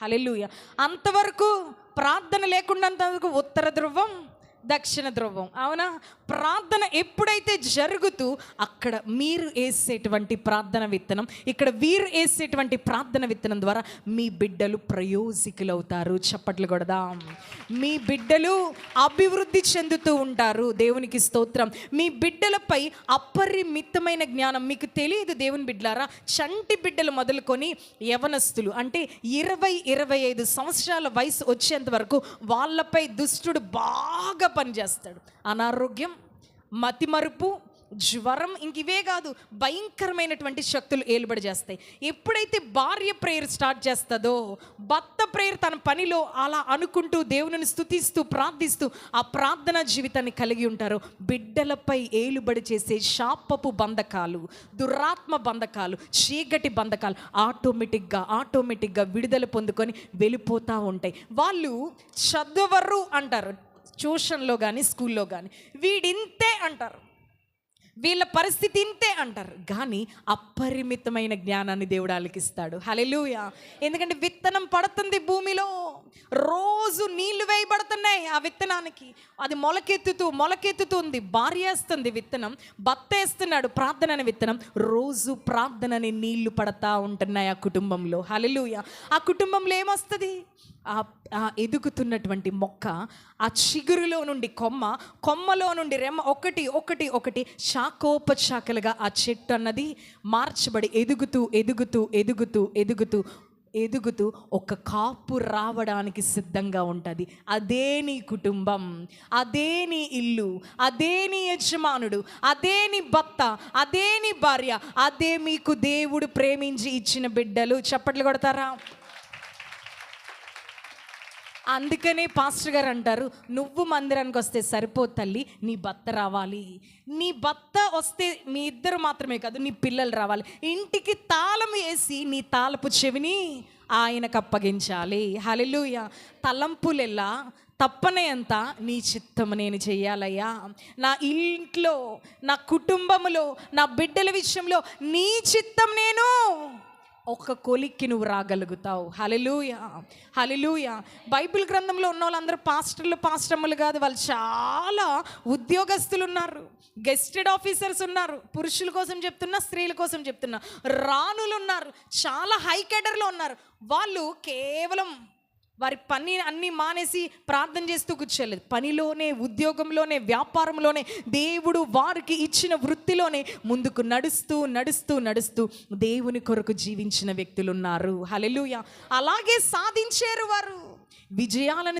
హల్లెలూయా. అంతవరకు ప్రార్థన లేకున్నంతవరకు ఉత్తర ధ్రువం, దక్షిణ ధ్రువం. అవునా? ప్రార్థన ఎప్పుడైతే జరుగుతూ అక్కడ మీరు వేసేటువంటి ప్రార్థన విత్తనం, ఇక్కడ వీరు వేసేటువంటి ప్రార్థన విత్తనం ద్వారా మీ బిడ్డలు ప్రయోజకులు అవుతారు. చప్పట్లు కొడదాం. మీ బిడ్డలు అభివృద్ధి చెందుతూ ఉంటారు. దేవునికి స్తోత్రం. మీ బిడ్డలపై అపరిమితమైన జ్ఞానం. మీకు తెలియదు దేవుని బిడ్డలారా, చంటి బిడ్డలు మొదలుకొని యవనస్తులు అంటే 20-25 సంవత్సరాల వయసు వచ్చేంత వరకు వాళ్ళపై దుష్టుడు బాగా పనిచేస్తాడు. అనారోగ్యం, మతిమరుపు, జ్వరం, ఇంక ఇవే కాదు, భయంకరమైనటువంటి శక్తులు ఏలుబడి చేస్తాయి. ఎప్పుడైతే భార్య ప్రేయర్ స్టార్ట్ చేస్తుందో, భర్త ప్రేయర్ తన పనిలో అలా అనుకుంటూ దేవుని స్తుతిస్తూ ప్రార్థిస్తూ ఆ ప్రార్థనా జీవితాన్ని కలిగి ఉంటారో, బిడ్డలపై ఏలుబడి చేసే శాపపు బంధకాలు, దురాత్మ బంధకాలు, చీకటి బంధకాలు ఆటోమేటిక్గా విడుదల పొందుకొని వెళ్ళిపోతూ ఉంటాయి. వాళ్ళు చదవరు అంటారు, ట్యూషన్లో కానీ స్కూల్లో కానీ, వీడింతే అంటారు, వీళ్ళ పరిస్థితి ఇంతే అంటారు. కానీ అపరిమితమైన జ్ఞానాన్ని దేవుడు ఆలకిస్తాడు. హల్లెలూయా. ఎందుకంటే విత్తనం పడుతుంది భూమిలో, రోజు నీళ్లు వేయబడుతున్నాయి ఆ విత్తనానికి, అది మొలకెత్తుతుంది. భార్య వేస్తుంది విత్తనం, భర్త వేస్తున్నాడు ప్రార్థన అనే విత్తనం, రోజు ప్రార్థన అనే నీళ్లు పడతా ఉంటున్నాయి ఆ కుటుంబంలో. హల్లెలూయా. ఆ కుటుంబంలో ఏమొస్తుంది? ఆ ఎదుగుతున్నటువంటి మొక్క, ఆ చిగురులో నుండి కొమ్మలో నుండి రెమ్మ, ఒకటి శాఖోపశాఖలుగా ఆ చెట్టు అన్నది మార్చబడి ఎదుగుతూ ఒక కాపు రావడానికి సిద్ధంగా ఉంటుంది. అదే నీ కుటుంబం, అదే నీ ఇల్లు, అదే నీ యజమానుడు, అదే నీ భర్త, అదే నీ భార్య, అదే మీకు దేవుడు ప్రేమించి ఇచ్చిన బిడ్డలు. చప్పట్లు కొడతారా? అందుకనే పాస్టర్ గారు అంటారు, నువ్వు మందిరానికి వస్తే సరిపోదు తల్లి, నీ భర్త రావాలి. నీ భర్త వస్తే మీ ఇద్దరు మాత్రమే కాదు, నీ పిల్లలు రావాలి. ఇంటికి తాళం వేసి నీ తాళపు చెవిని ఆయనకు అప్పగించాలి. హల్లెలూయా. తలంపులెల్లా తప్పనే అంత నీ చిత్తము నేను చెయ్యాలయ్యా. నా ఇంట్లో, నా కుటుంబంలో, నా బిడ్డల విషయంలో నీ చిత్తం నేను ఒక కొలిక్కి నువ్వు రాగలుగుతావు. హల్లెలూయా, హల్లెలూయా. బైబిల్ గ్రంథంలో ఉన్న వాళ్ళందరూ పాస్టర్లు కాదు, వాళ్ళు చాలా ఉద్యోగస్తులు ఉన్నారు, గెస్టెడ్ ఆఫీసర్స్ ఉన్నారు. పురుషుల కోసం చెప్తున్నా, స్త్రీల కోసం చెప్తున్నా, రాణులు ఉన్నారు, చాలా హై కేడర్లో ఉన్నారు. వాళ్ళు కేవలం వారి పని అన్నీ మానేసి ప్రార్థన చేస్తూ కూర్చోలేదు. పనిలోనే, ఉద్యోగంలోనే, వ్యాపారంలోనే, దేవుడు వారికి ఇచ్చిన వృత్తిలోనే ముందుకు నడుస్తూ దేవుని కొరకు జీవించిన వ్యక్తులు ఉన్నారు. హల్లెలూయా. అలాగే సాధించారు వారు, విజయాలను